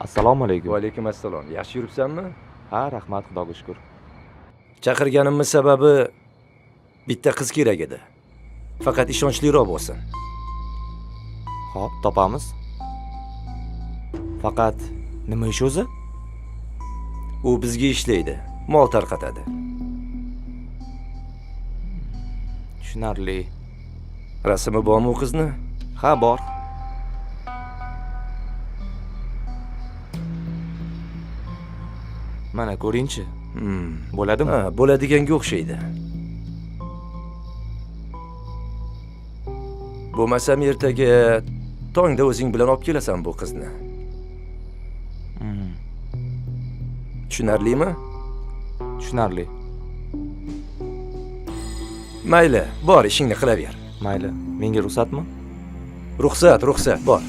Assalomu alaykum. Va alaykum assalom. Yaxshi yuribsanmi? Ha, rahmat, Xudoga shukr. Chaqirganimning sababi bitta qiz kerak edi. Faqat ishonchliroq bo'lsin. Xo'p, topamiz. Faqat nima ish o'zi? U bizga ishlaydi, mol tarqatadi. Tushunarli. Rasmi bormi u qizni? Ha, bor. Mana ko'ring-chi. Bo'ladimi? Ha, bo'ladiganga o'xshaydi. Bo'lmasam ertaga tongda o'zing bilan olib kelasan bu qizni. Tushunarlimi? Tushunarli. Mayli, bor ishingni qilaver. Mayli. Menga ruxsatmi? Ruxsat, bor.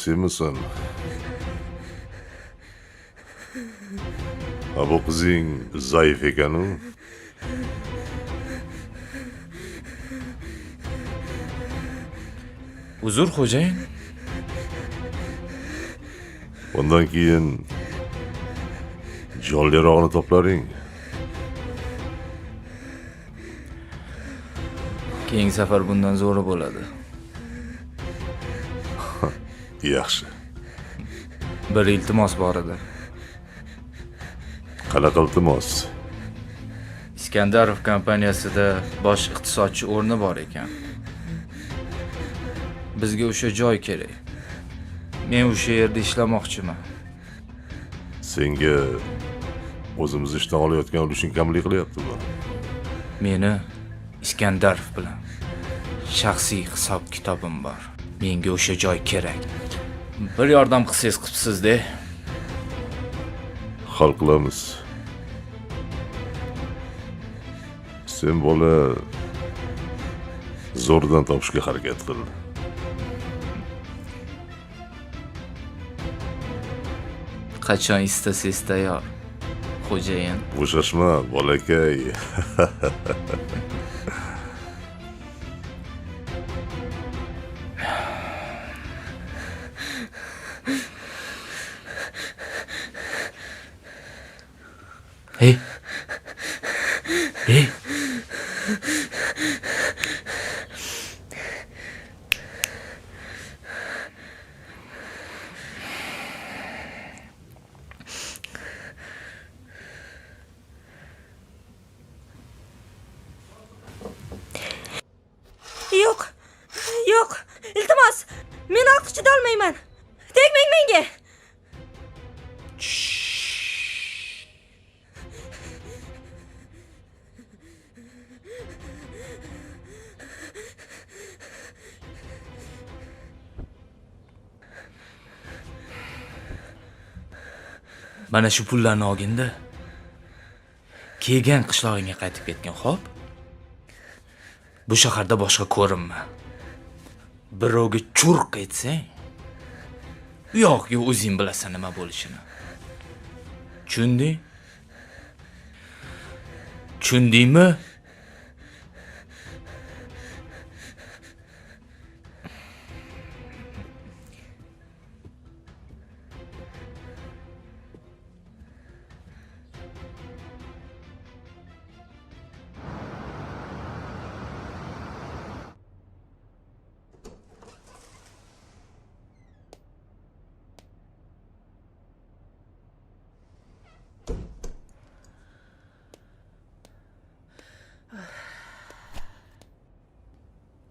Senmisan? Bu qizing zaif ekan-u. Uzr, xo'jayin. Bundan keyin jonliroqni toplaring. Keyingi safar bundan zo'ri bo'ladi. Yaxshi. Bir iltimos bor edi. Qanaqa iltimos? Iskandarov kompaniyasida bosh iqtisodchi o'rni bor ekan. Bizga o'sha joy kerak. Men o'sha yerda ishlamoqchiman. Senga o'zimiz ishdan olayotgan ulushing kamlik qilyaptimi? Meni Iskandarov bilan shaxsiy hisob-kitobim bor. Menga o'sha joy kerak. Bir yordam qilsangiz-da. Hal qilamiz. Sen bola zo'rdan topishga harakat qil. Qachon istasangiz tayyor, xo'jayin. Bo'shashma, bolakay. Hey. Yo'q. Iltimos, men ortiq chida olmayman. Tegmang menga. Mana shu pullarni olginda kelgan qishlog'ingga qaytib ketgan, xo'p? Bu shaharda boshqa ko'rinma. Birovga churq etsang, u yoqga o'zing bilasan nima bo'lishini. Tushunding? Tushundingmi?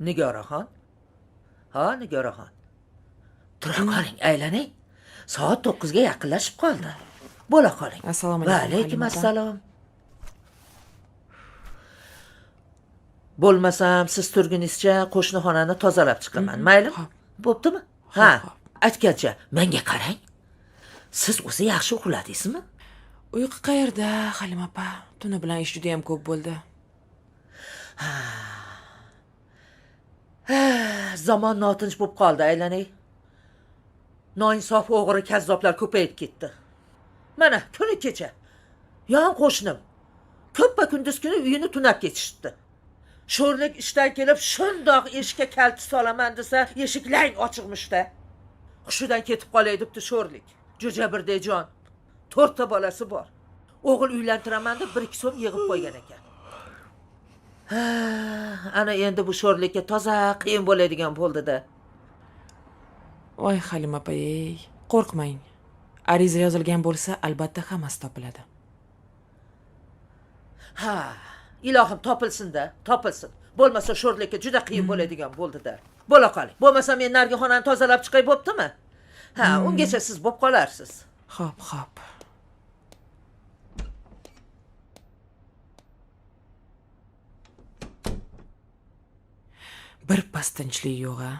Nigoraxon? Ha, Nigoraxon. Tura qoling, aylanay. Soat 9 ga yaqinlashib qoldi. Bo'la qoling. Assalomu Va alaykum. alaykum assalom. Bo'lmasam, siz turgunizcha qo'shni xonani tozalab chiqaman, maylimi? Bo'ptimi? Ha, aytgancha, menga qarang. Siz o'zi yaxshi uxladingizmi? Uyqu qayerda, Halim opa? Tuni bilan ish juda ham ko'p bo'ldi. Zamon notinch bo'lib qoldi, aylanay. Noinsof o'g'ri kazzoblar ko'payib ketdi. Mana kuni kecha yon qo'shnim ko'ppa kunduz kuni uyini tunab ketishdi. Sho'rlik ishdan kelib shundoq eshikka kalti solaman desa, eshik lang ochiqmishda. Hushidan ketib qolay debdi sho'rlik. Jo'jabirdajon 4 ta bolasi bor. O'g'il uylantiraman deb 1-2 so'm yig'ib qo'ygan ekan. Ana endi bu sho'rlikka toza qiyin bo'ladigan bo'ldi-da. Voy Halim opa, qo'rqmang. Ariza yozilgan bo'lsa, albatta hammasi topiladi. Ha, ilohim topilsin-da, topilsin. Bo'lmasa sho'rlikka juda qiyin bo'ladigan bo'ldi-da. Bo'la qoling. Bo'lmasa men nargi xonani tozalab chiqay bo'ptimi? Ha, ungacha siz bo'p qolarsiz. Xo'p. Bir pas tinchlik yo'q-a?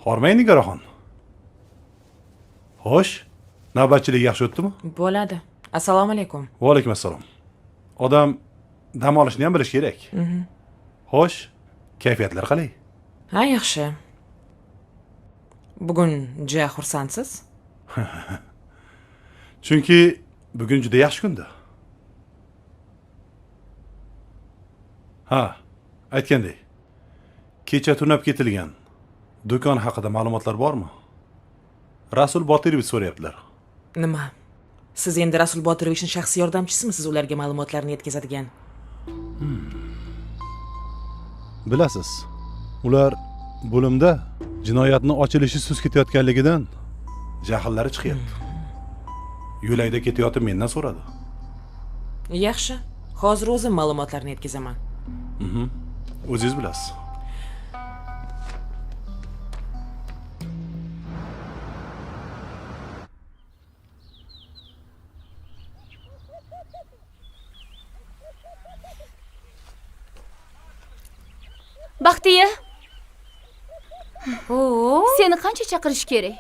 Hormang Nigoraxon. Xo'sh, navbatchilik yaxshi o'tdimi? Bo'ladi. Assalomu alaykum. Va alaykum assalom. Odam dam olishni ham bilish kerak. Xo'sh, kayfiyatlar qalay? Ha, yaxshi. Bugun juda xursandsiz? Chunki bugun juda yaxshi kunda. Ha, aytgandek. Kecha tunab ketilgan do'kon haqida ma'lumotlar bormi? Rasul Botirovich so'rayaptilar. Nima? Siz endi Rasul Botirovichning shaxsiy yordamchisimi? Ularga ma'lumotlarni yetkazadigan. Bilasiz, ular bo'limda jinoyatni ochilishi suz ketayotganligidan jahllari chiqyapti. Yo'layda ketayotib mendan so'radi. Yaxshi. Hozir o'zim ma'lumotlarni yetkazaman. O'zingiz bilasiz. Baxtiya. Seni qancha chaqirish kerak?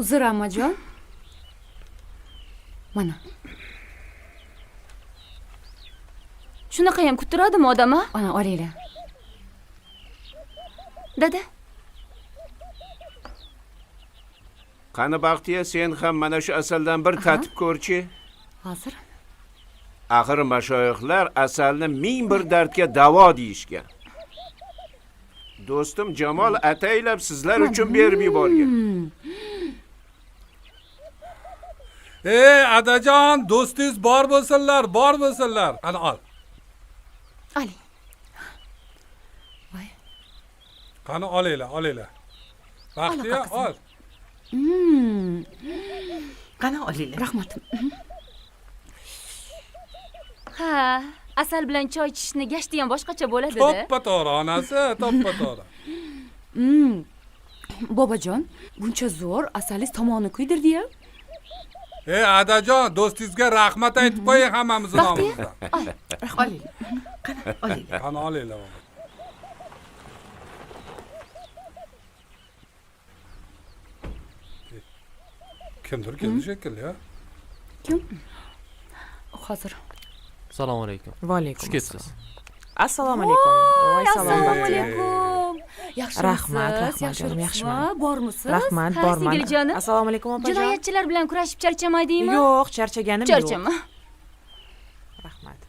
Uzr Amajon. Mana. Shunaqa ham kuttiradimi odam, a? Ana, olinglar. Dada. Qani Baxtiya, sen ham mana shu asaldan bir tatib ko'rchi. Hozir. Axir mashoyixlar asalni ming bir dardga davo deyishgan. Do'stim Jamol ataylab sizlar uchun berib yuborgan. Adajon, do'stingiz bor bo'lsinlar. Ana ol. Oling. Voy. Qani olinglar. Baxtiya, ol. Qani olinglar. Rahmat. Ha, asal bilan choy ichishni gashti ham boshqacha bo'ladi-da. To'ppa-to'g'ri onasi, to'ppa-to'g'ri. Bobojon, buncha zo'r asalingiz tomonni kuydirdi-ya. Adajon, do'stingizga rahmat aytib qo'ying hammamiz nomimizdan. Oling. Qani olinglar. Qani olinglar. Kimdir keldi shekilli, ya? Kim? Hozir. Assalomu alaykum. Va alaykum. Xush kelibsiz. Assalomu alaykum. Voy, Assalomu alaykum. Yaxshimisiz? Rahmat, jonim, yaxshiman. Bormisiz? Rahmat, borman. Singiljonim. Assalomu alaykum opajon. Jinoyatchilar bilan kurashib charchamadingmi? Yo'q, charchaganim yo'q. Charchama. Rahmat.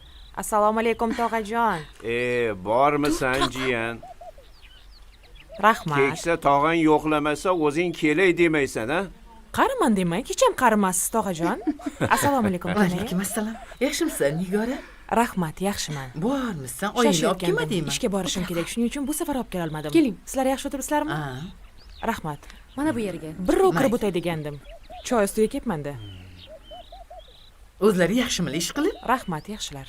Assalomu alaykum tog'ajon. Bormisan jiyan? Rahmat. Keksa tog'ang yo'qlamasa o'zing kelay demaysan, ha? Qariman demang, hech ham qarimasiz tog'ajon. Assalomu alaykum. Va alaykum assalom. Yaxshimisiz, Nigora? Rahmat, yaxshiman. Bormisan? Oyingni olib kelmadingmi? Ishga borishim kerak, shuning uchun bu safar olib kela olmadim. Keling. Sizlar yaxshi o'tiribsizlarmi? Rahmat. Mana bu yerga. Bir kirib o'tay degandim. Choy ustiga kelibman-da. O'zlari yaxshimili ish qilib? Rahmat, yaxshilar.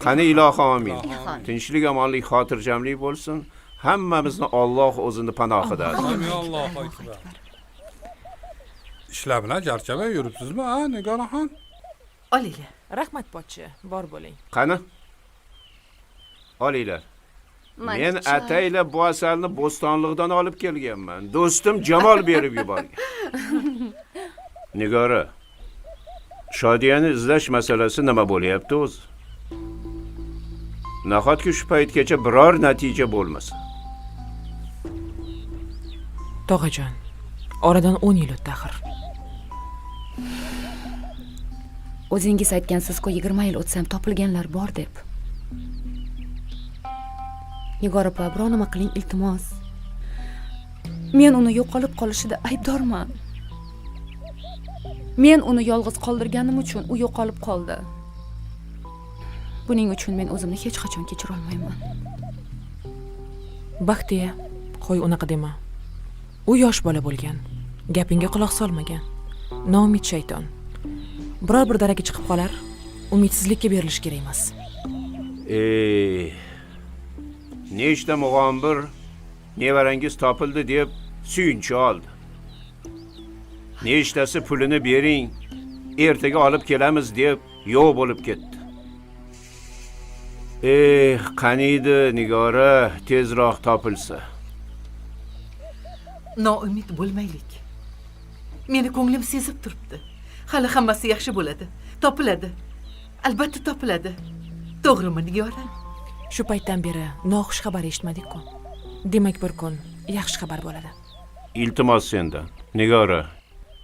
Qani ilohi omin. Tinchlik, omonlik, xotirjamlik bo'lsin. Hammamizni Alloh o'zini panohida asrasin. Allohu akbar. Ishlar bilan charchamay yuribsizmi, ha, Nigoraxon? Olinglar. Rahmat pochchi, bor bo'ling. Qani? Olinglar. Men atayla bu asalni Bo'stonliqdan olib kelganman. Do'stim Jamol berib yuborgan. Nigora, Shodiyani izlash masalasi nima bo'lyapti o'zi? Nahotki shu paytgacha biror natija bo'lmasa. Tog'ajon, oradan 10 yil o'tdi axir. O'zingiz aytgansiz-ku 20 yil o'tsam topilganlar bor deb. Nigora opa, biror nima qiling, iltimos. Men uni yo'qolib qolishida aybdorman. Men uni yolg'iz qoldirganim uchun u yo'qolib qoldi. Buning uchun men o'zimni hech qachon kechira olmayman. Baxtiya, qo'y unaqa dema. U yosh bola bo'lgan. Gapingga quloq solmagan. Noumid shayton. Biror bir daraga chiqib qolar, umidsizlikka berilish kerak emas. Nechta mug'ombir nevarangiz topildi deb suyunchi oldi. Nechtasi pulini bering, ertaga olib kelamiz deb yo'q bo'lib ketdi. Qaniydi Nigora tezroq topilsa. Noumid bo'lmaylik. Meni ko'nglim sezib turibdi. Hali hammasi yaxshi bo'ladi. Topiladi. Albatta topiladi. To'g'rimi, Nigora? Shu paytdan beri noxush xabar eshitmadik-ku. Demak, bir kun yaxshi xabar bo'ladi. Iltimos sendan, Nigora,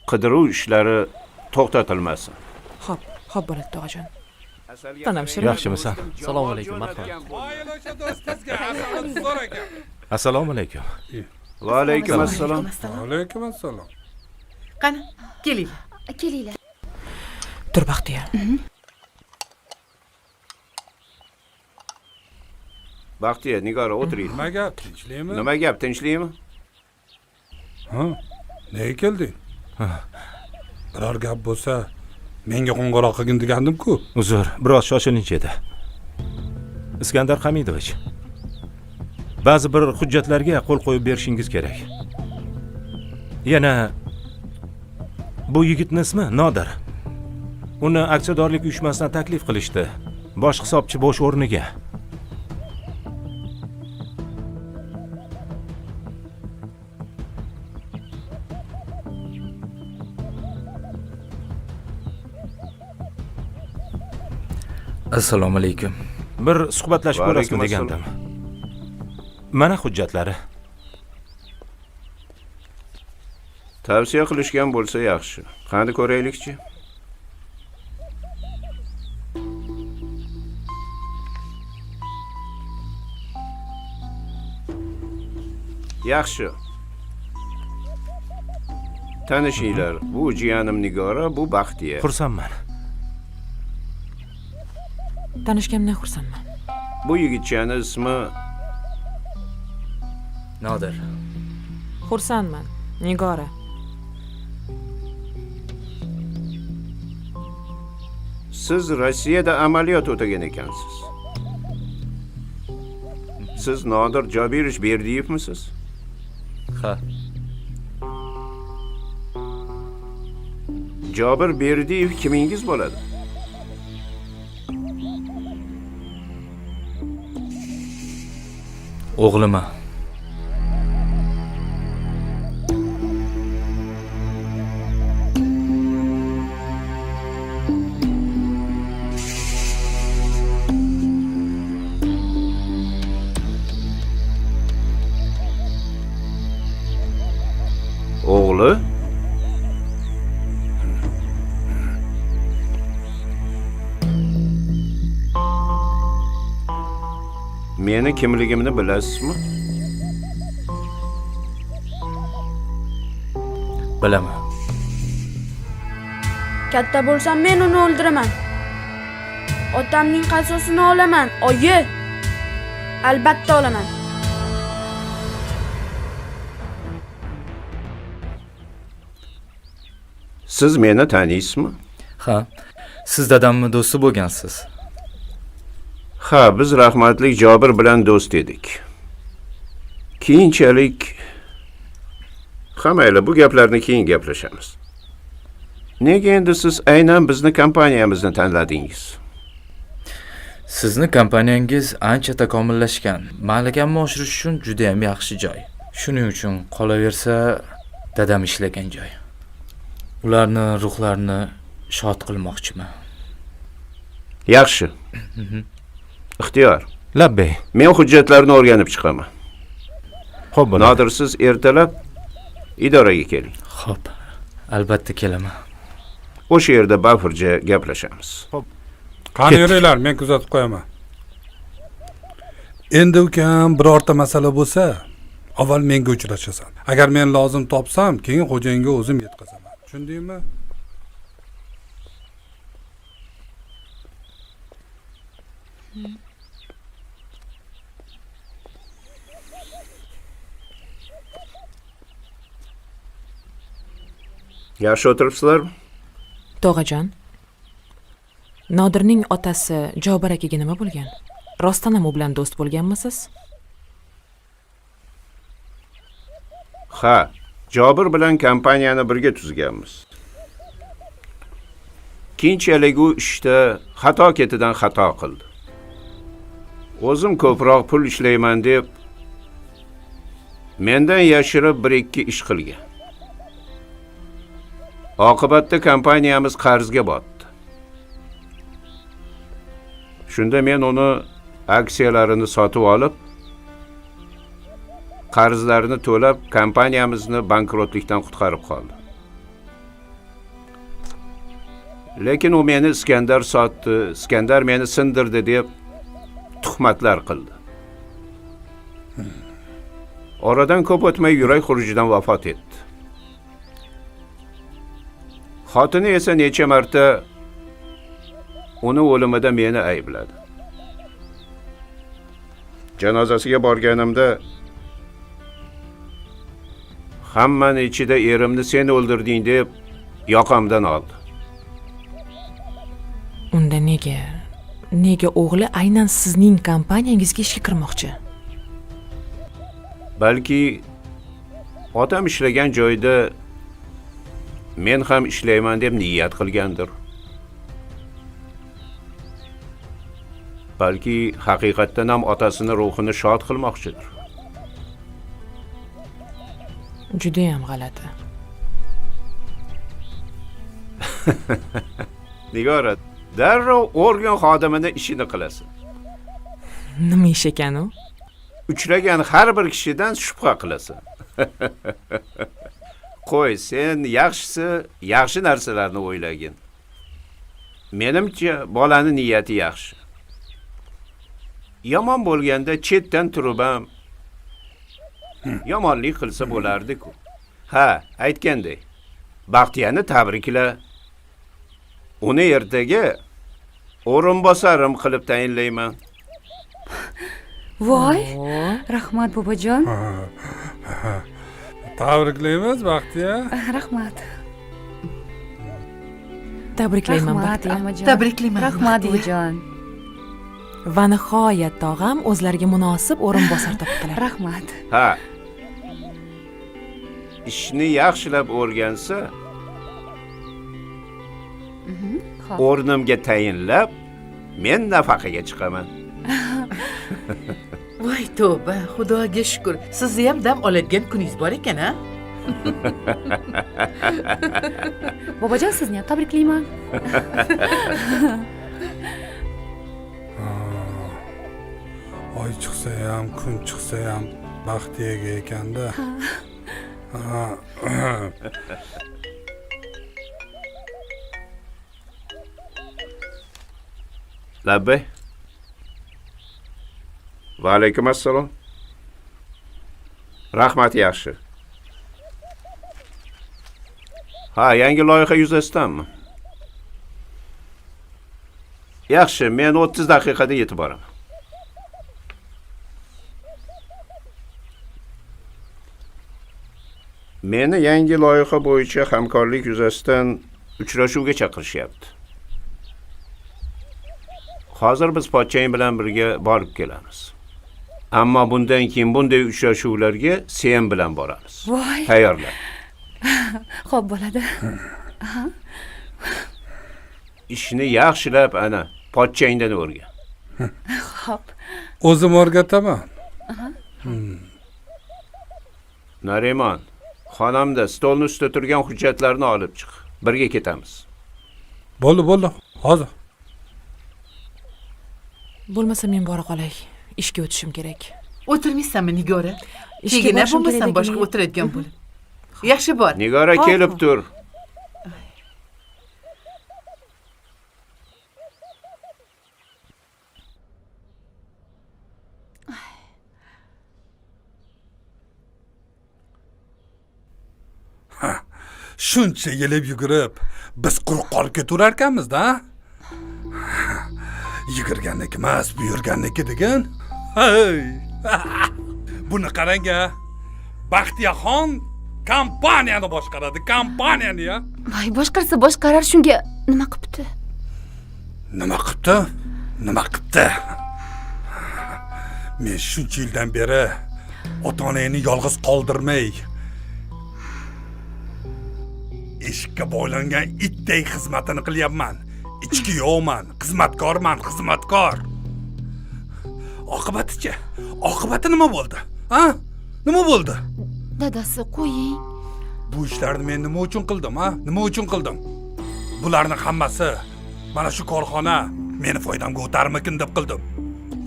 qidiruv ishlari to'xtatilmasin. Xo'p bo'ladi, tog'ajon. Tanam shirin. Yaxshimisan? Assalomu alaykum, marhamat. Voyil o'sha do'stingizga asalni zo'r ekan. Assalomu alaykum. Va alaykum assalom. Alaykum assalom. Qani, kelinglar. Kelinglar. Tur Baxtiya. Baxtiya, Nigora o'tiring. Nima gap, tinchlikmi? Nima gap, tinchlikmi? Ha? Nega kelding? Biror gap bo'lsa, menga qo'ng'iroq qilgin degandim-ku. Uzr, biroz shoshilinch edi. Iskandar Hamidovich. Ba'zi bir hujjatlarga qo'l qo'yib berishingiz kerak. Yana bu yigitning ismi Nodir. Uni aksiyadorlik uyushmasidan taklif qilishdi. Bosh hisobchi bo'sh o'rniga. Assalomu alaykum. Bir suhbatlashib ko'rasizmi degandim. Mana hujjatlari. Tavsiya qilishgan bo'lsa yaxshi. Qani ko'raylikchi. Yaxshi. Tanishinglar, bu jiyanim Nigora, bu Baxtiya. Xursandman. Tanishganimdan xursandman. Bu yigitchani ismi Nodir. Xursandman, Nigora. siz Rossiyada amaliyot o'tagan ekansiz. Siz Nodir Jobirovich Berdiyevmisiz? Ha. Jobir Berdiyev kimingiz bo'ladi? O'g'lima. O'g'li? Meni kimligimni bilasizmi? Katta bo'lsam men uni o'ldiraman. Otamning qasosini olaman, oyi. Albatta olaman. Siz meni taniysizmi? Ha, siz dadamni do'sti bo'lgansiz. Ha, biz rahmatli Jobir bilan do'st edik. Keyinchalik mayli, bu gaplarni keyin gaplashamiz. Nega endi siz aynan bizni kompaniyamizni tanladingiz? Sizni kompaniyangiz ancha takomillashgan. Malakani oshirish uchun juda ham yaxshi joy. Shuning uchun qolaversa, dadam ishlagan joy. Ularni ruhlarini shod qilmoqchiman. Yaxshi. Ixtiyor. Labbay. Men hujjatlarni o'rganib chiqaman. Xo'p, bo'ladi. Nodir, siz ertalab idoraga keling. Xo'p, albatta kelaman. O'sha yerda bafurja gaplashamiz. Qani yuringlar, men kuzatib qo'yaman. Endi ukam birorta masala bo'lsa, avval menga uchrashasan. Agar men lozim topsam, keyin xo'jayinga o'zim yetkazaman. Tushundingmi? Yaxshi o'tiribsizlarmi? Tog'ajon, Nodirning otasi Jobir akaga nima bo'lgan? Rostdan ham u bilan do'st bo'lganmisiz? Ha, Jobir bilan kompaniyani birga tuzganmiz. Keyinchalik u ishda xato ketidan xato qildi. O'zim ko'proq pul ishlayman deb mendan yashirib 1-2 ish qilgan. Oqibatda kompaniyamiz qarzga botdi. Shunda men uni aksiyalarini sotib olib, qarzlarini to'lab, kompaniyamizni bankrotlikdan qutqarib qoldi. Lekin u meni Iskandar sotdi, Iskandar meni sindirdi deb tuhmatlar qildi. Oradan ko'p o'tmay yurak xurujidan vafot etdi. Xotini esa necha marta uni o'limida meni aybladi. Janozasiga borganimda hammani ichida erimni sen o'ldirding deb yoqamdan oldi. Unda nega o'g'li aynan sizning kompaniyangizga ishga kirmoqchi? Balki otam ishlagan joyda men ham ishlayman deb niyat qilgandir. Balki haqiqatdan ham otasini ruhini shod qilmoqchidir. Juda ham g'alati. Nigora, darrov organ xodimini ishini qilasan. Nima ish ekan u? Uchragan har bir kishidan shubha qilasan. Qo'y, sen yaxshi narsalarni o'ylagin. Menimcha, bolani niyati yaxshi. Yomon bo'lganda chetdan turib ham yomonlik qilsa bo'lardi-ku. Ha, aytgandek. Baxtiyani tabrikla. Uni ertaga o'rinbosarim qilib tayinlayman. Voy, rahmat bobojon. Tabriklaymiz Baxtiya. Rahmat. Tabriklayman Rahmat, Baxtiya. amajon. Tabriklayman, Rahmat Baxtiya. buvijon. Va nihoyat tog'am o'zlariga munosib o'rinbosar topdilar. Rahmat. Ha. Ishni yaxshilab o'rgansa, Xo'p. o'rnimga tayinlab, men nafaqaga chiqaman. Voy tavba, xudoga shukr. Sizni ham dam oladigan kuningiz bor ekan-a? Bobojon, sizni ham tabriklayman. Oy chiqsa ham, kun chiqsa ham Baxtiyaga ekanda. Labbay. Va alaykum assalom. Rahmat, yaxshi. Ha, yangi loyiha yuzasidanmi? Yaxshi, men 30 daqiqada yetib boraman. Meni yangi loyiha bo'yicha hamkorlik yuzasidan uchrashuvga chaqirishyapti. Hozir biz pochchang bilan birga borib kelamiz. Ammo bundan keyin bunday uchrashuvlarga sen bilan boramiz. Voy. Tayyorlan. Xo'p bo'ladi. Ishni yaxshilab ana pochchangdan o'rgan. Xo'p. O'zim o'rgataman. Narimon, xonamda stolning ustida turgan hujjatlarni olib chiq. Birga ketamiz. Bo'ldi, hozir. Bo'lmasa men bora qolay. Ishga o'tishim kerak. O'tirmaysanmi Nigora? Ishga Tegina borishim bo'lmasam kerakligini- boshqa o'tiradigan bo'l. Yaxshi bor. Nigora Hop, kelib hop. tur. Shuncha yilib yugurib, biz quruq qolib ketaverar ekanmiz-da. Yugurganniki emas, buyurganniki degan. Hey! Buni qarang-a. Baxtiyaxon kompaniyani boshqaradi, kompaniyani ya. Voy, boshqarsa boshqarar, shunga nima qilibdi? Nima qilibdi? Nima qilibdi? Men shuncha yildan beri ota-onangni yolg'iz qoldirmay eshikka bog'langan itdek xizmatini qilyapman. Ichki yo'qman, xizmatkorman, xizmatkor. Oqibati-chi? Oqibati nima bo'ldi? Ha? Nima bo'ldi? Dadasi, qo'ying. Bu ishlarni men nima uchun qildim, ha? Nima uchun qildim? Bularning hammasi mana shu korxona meni foydamga o'tarmikin deb qildim.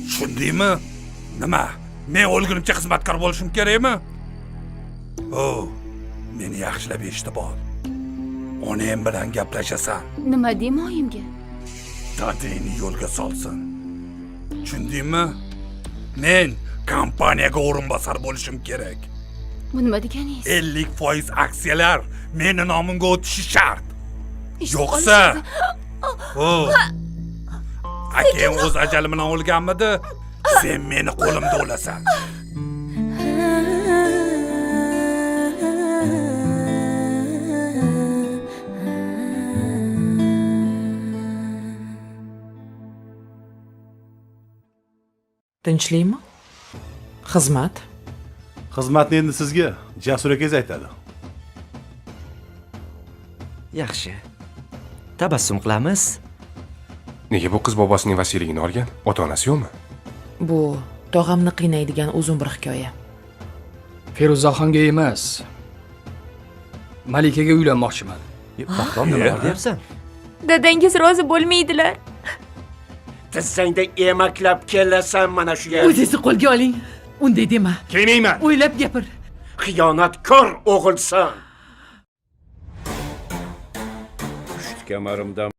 Tushundingmi? Nima? Men o'lgunimcha xizmatkor bo'lishim kerakmi? Meni yaxshilab eshitib ol. Onam bilan gaplashasan. Nima deyman oyimga? Dadangni yo'lga solsin. Tushundingmi? Men kompaniyaga o'rinbosar bo'lishim kerak. Bu nima deganingiz? 50% aksiyalar meni nomimga o'tishi shart. Eshitib Yo'qsa, qolishadi. akang o'z ajali bilan o'lganmidi? Sen meni qo'limda o'lasan. Tinchlikmi? Xizmat? Xizmatni endi sizga Jasur akangiz aytadi. Yaxshi. Tabassum qilamiz. Nega bu qiz bobosining vasiyligini olgan? Ota-onasi yo'qmi? Bu tog'amni qiynaydigan uzun bir hikoya. Feruzaxonga emas, Malikaga uylanmoqchiman. Bahrom nima deyapsan? Dadangiz rozi bo'lmaydilar. Tizzangda emaklab kelasan mana shu yer. O'zingizni qo'lga oling. Unday dema. Kelmayman. O'ylab gapir. Xiyonatkor o'g'ilsan. Pusht kamarimdan